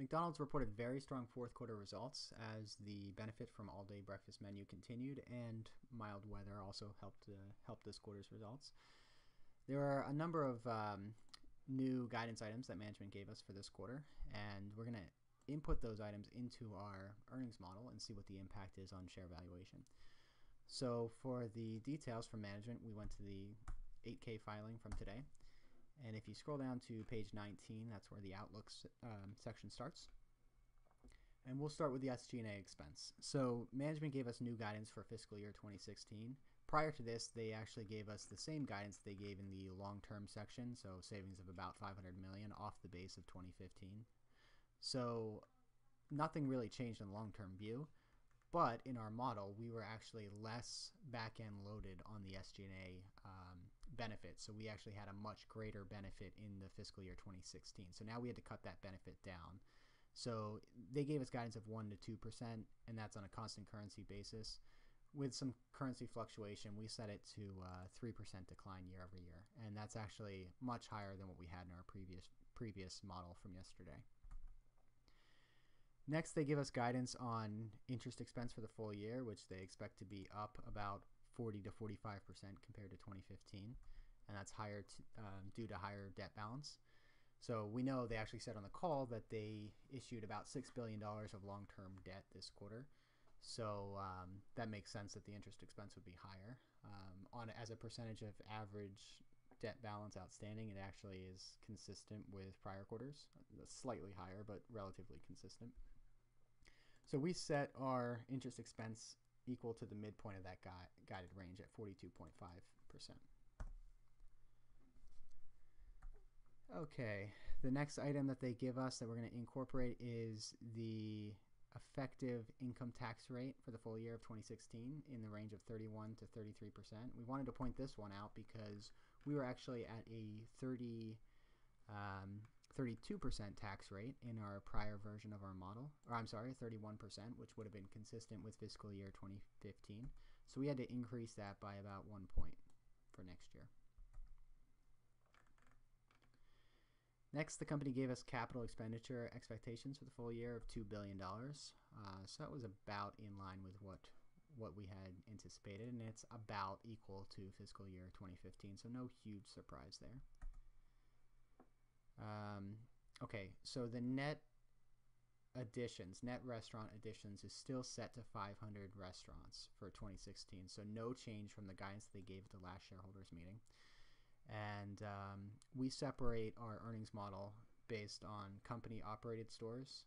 McDonald's reported very strong fourth quarter results as the benefit from all-day breakfast menu continued, and mild weather also helped this quarter's results. There are a number of new guidance items that management gave us for this quarter, and we're going to input those items into our earnings model and see what the impact is on share valuation. So for the details from management, we went to the 8K filing from today. And if you scroll down to page 19, that's where the Outlook section starts. And we'll start with the SG&A expense. So management gave us new guidance for fiscal year 2016. Prior to this, they actually gave us the same guidance they gave in the long-term section, so savings of about $500 million off the base of 2015. So nothing really changed in the long-term view. But in our model, we were actually less back-end loaded on the SG&A benefit. So we actually had a much greater benefit in the fiscal year 2016. So now we had to cut that benefit down. So they gave us guidance of 1% to 2%, and that's on a constant currency basis. With some currency fluctuation, we set it to 3% decline year over year. And that's actually much higher than what we had in our previous model from yesterday. Next, they give us guidance on interest expense for the full year, which they expect to be up about 40 to 45% compared to 2015, and that's higher due to higher debt balance. So we know they actually said on the call that they issued about $6 billion of long-term debt this quarter. So that makes sense that the interest expense would be higher. As a percentage of average debt balance outstanding, it actually is consistent with prior quarters, slightly higher, but relatively consistent. So we set our interest expense equal to the midpoint of that guided range at 42.5%. Okay, the next item that they give us that we're going to incorporate is the effective income tax rate for the full year of 2016 in the range of 31 to 33%. We wanted to point this one out because we were actually at a 32% tax rate in our prior version of our model, or I'm sorry, 31%, which would have been consistent with fiscal year 2015. So we had to increase that by about 1 point for next year. Next, the company gave us capital expenditure expectations for the full year of $2 billion. So that was about in line with what we had anticipated, and it's about equal to fiscal year 2015, so no huge surprise there. Okay, so the net restaurant additions is still set to 500 restaurants for 2016, so no change from the guidance they gave at the last shareholders meeting. And we separate our earnings model based on company-operated stores.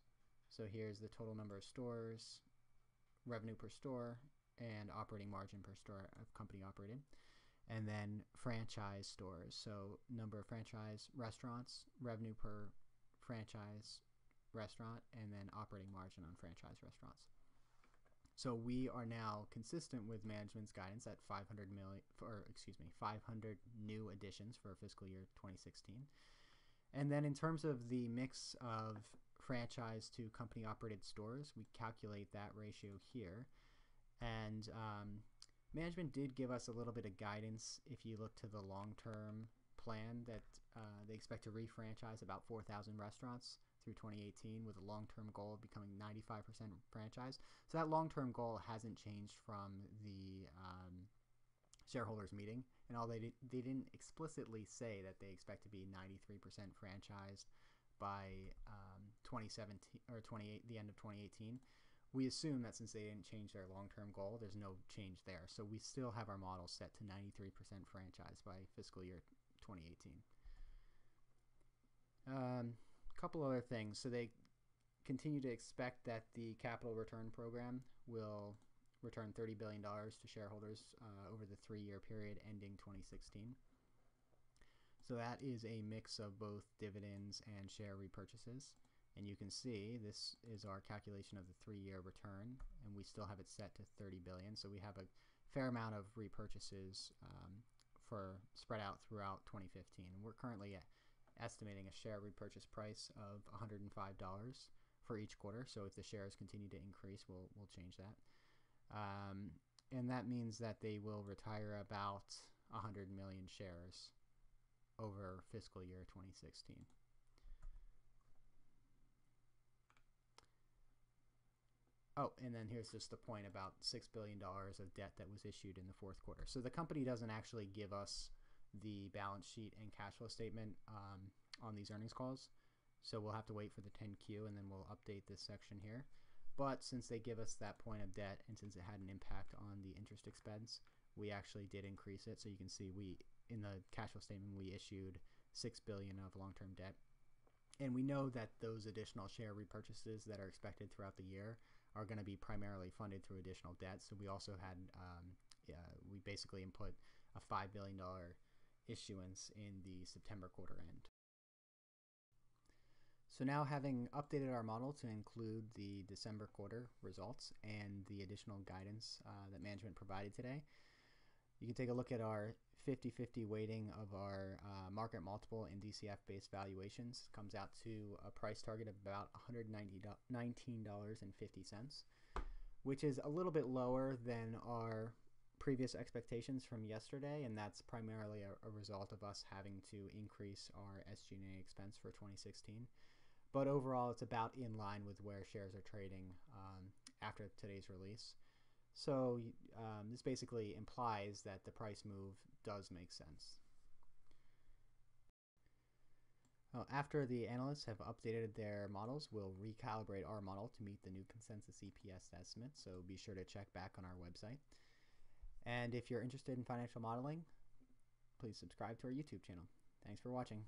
So here's the total number of stores, revenue per store, and operating margin per store of company-operated. And then franchise stores, so number of franchise restaurants, revenue per franchise restaurant, and then operating margin on franchise restaurants. So we are now consistent with management's guidance at 500 new additions for fiscal year 2016. And then in terms of the mix of franchise to company-operated stores, we calculate that ratio here. And management did give us a little bit of guidance if you look to the long-term plan that they expect to refranchise about 4,000 restaurants through 2018 with a long-term goal of becoming 95% franchise. So that long-term goal hasn't changed from the shareholders meeting, and they didn't explicitly say that they expect to be 93% franchised by 2017 or the end of 2018. We assume that since they didn't change their long-term goal, there's no change there. So we still have our model set to 93% franchise by fiscal year 2018. Couple other things. So they continue to expect that the capital return program will return $30 billion to shareholders over the 3-year period ending 2016. So that is a mix of both dividends and share repurchases. And you can see this is our calculation of the 3-year return, and we still have it set to $30 billion. So we have a fair amount of repurchases for spread out throughout 2015. And we're currently estimating a share repurchase price of $105 for each quarter. So if the shares continue to increase, we'll change that. And that means that they will retire about 100 million shares over fiscal year 2016. Oh, and then here's just the point about $6 billion of debt that was issued in the fourth quarter. So the company doesn't actually give us the balance sheet and cash flow statement on these earnings calls. So we'll have to wait for the 10Q, and then we'll update this section here. But since they give us that point of debt, and since it had an impact on the interest expense, we actually did increase it. So you can see in the cash flow statement, we issued $6 billion of long-term debt. And we know that those additional share repurchases that are expected throughout the year are going to be primarily funded through additional debt. So we also had, we basically input a $5 billion issuance in the September quarter end. So now, having updated our model to include the December quarter results and the additional guidance that management provided today, you can take a look at our 50-50 weighting of our market multiple and DCF-based valuations. It comes out to a price target of about $119.50, which is a little bit lower than our previous expectations from yesterday, and that's primarily a result of us having to increase our SG&A expense for 2016. But overall, it's about in line with where shares are trading after today's release. So this basically implies that the price move does make sense. After the analysts have updated their models, we'll recalibrate our model to meet the new consensus EPS estimate, so be sure to check back on our website. And if you're interested in financial modeling, please subscribe to our YouTube channel. Thanks for watching.